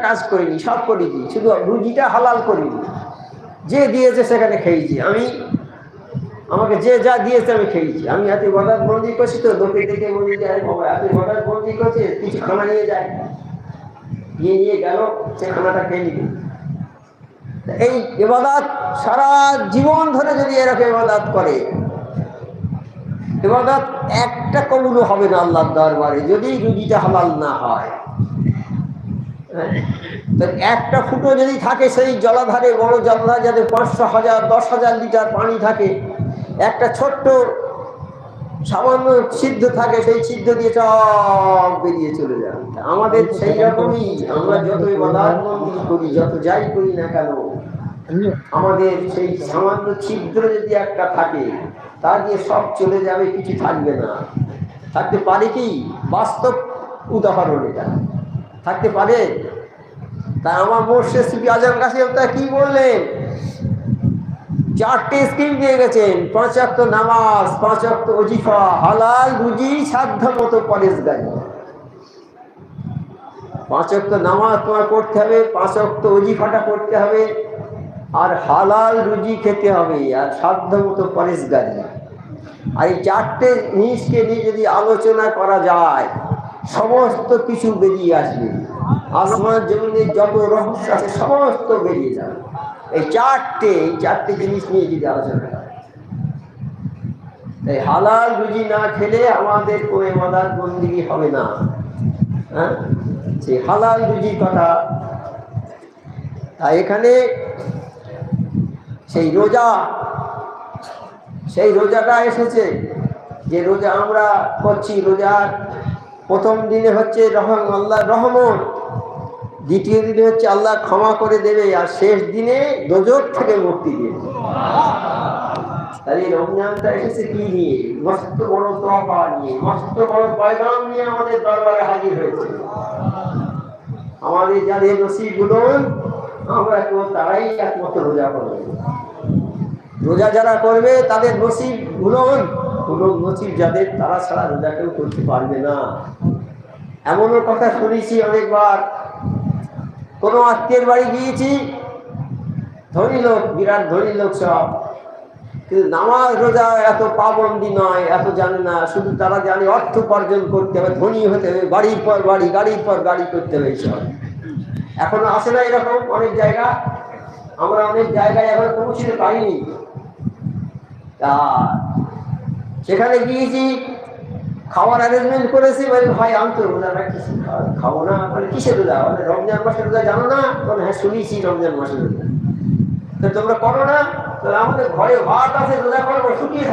কাজ করিনি, সব করেছি, শুধু রুজিটা হালাল করিনি। যে দিয়েছে সেখানে খেয়েছি, আমাকে যে যা দিয়েছে আমি খেয়েছি। আমি এত ইবাদত বন্দি করছি, তো লোকে দেখে বলি যায় বাবা এত ইবাদত বন্দি করছে, কিছু খানা নিয়ে যায়, নিয়ে গেল, সে খানাটা খেয়ে নিবে। এই ইবাদত সারা জীবন ধরে যদি এরকম ইবাদত করে, ইবাদত একটা কবুলও হবে না আল্লাহর দরবারে যদি রুজিটা হালাল না হয়। তো একটা ফুটো যদি থাকে সেই জলাধারে, বড় জলাধার যাতে 500, 1000, 10,000 লিটার পানি থাকে, একটা ছোট্ট সামান্য ছিদ্র থাকে, সেই ছিদ্র দিয়ে সব বেরিয়ে চলে যাবে। আমাদের সেই রকমই, আমরা যত ইবাদত বন্দেগী করি, যত যাই করি না কেন, আমাদের সেই সামান্য ছিদ্র যদি একটা থাকে, তা দিয়ে সব চলে যাবে, কিছু থাকবে না। থাকতে পারে কি? বাস্তব উদাহরণ এটা, থাকতে পারে? তা আমার মোর্শেদ সুফি আজম কাছে কি বললেন? 4টে স্কিম দিয়ে গেছেন: 5 ওয়াক্ত নামাজ, 5 ওয়াক্ত ওজিফা, হালাল রুজি, সাধ্য মতো পরেশগারি। 5 ওয়াক্ত নামাজ তোমার পড়তে হবে, 5 ওয়াক্ত ওজিফাটা পড়তে হবে, আর হালাল রুজি খেতে হবে, আর সাধ্য মতো পরেশগারি। আর এই 4টে জিনিসকে নিয়ে যদি আলোচনা করা যায়, সমস্ত কিছু বেরিয়ে আসবে। আসমান জমিনের যত রহস্য আছে সমস্ত বেরিয়ে যাবে এই চারটে জিনিস নিয়ে যদি আলোচনা করা। এই হালাল রুজি না খেলে আমাদের কোনো ইবাদত বন্দেগী হবে না। হ্যাঁ, সেই হালাল রুজির কথা। তাই এখানে সেই রোজাটা এসেছে, যে রোজা আমরা করছি। রোজার প্রথম দিনে হচ্ছে আল্লাহ রহমত, দ্বিতীয় দিনে হচ্ছে আল্লাহ ক্ষমা করে দেবে, আর শেষ দিনে দোজখ থেকে মুক্তি দেবে। তাহলে রমজানটা এসেছে কি নিয়ে? মস্ত বড় তোফা নিয়ে, মস্ত বড় পয়গাম নিয়ে আমাদের দরবারে হাজির হয়েছে। আমাদের যাদের নসিব গুলোন, আমরা তারাই একমাত্র রোজা করবে। রোজা যারা করবে তাদের নসিব গুলোন, নসিব যাদের, তারা ছাড়া রোজা কেউ করতে পারবে না। এমনও কথা শুনেছি অনেকবার, কোনো আত্মীয়ের বাড়ি গিয়েছি, ধনী লোক, বিরাট ধনী লোক সব, কিন্তু নামাজ রোজা এত পাবন্দি নয়, এত জানে না। শুধু তারা জানে অর্থ উপার্জন করতে হবে, ধনী হতে হবে, বাড়ির পর বাড়ি, গাড়ির পর গাড়ি করতে হবে। এইসব এখনো আসে না এরকম অনেক জায়গা, আমরা অনেক জায়গায় এখনো পৌঁছতে পারিনি। তা সেখানে গিয়েছি, খাওয়ার অ্যারেঞ্জমেন্ট করেছি। বলে ভাই আমি তো রোজা রাখছি, খাবো না। মানে কিসের রোজা? মানে রমজান মাসের রোজা জানো না? বলে হ্যাঁ শুনেছি রমজান মাসের রোজা। তো তোমরা করো না? তাহলে আমাদের ঘরে ভাত আছে, রোজা করবো, শুকিয়ে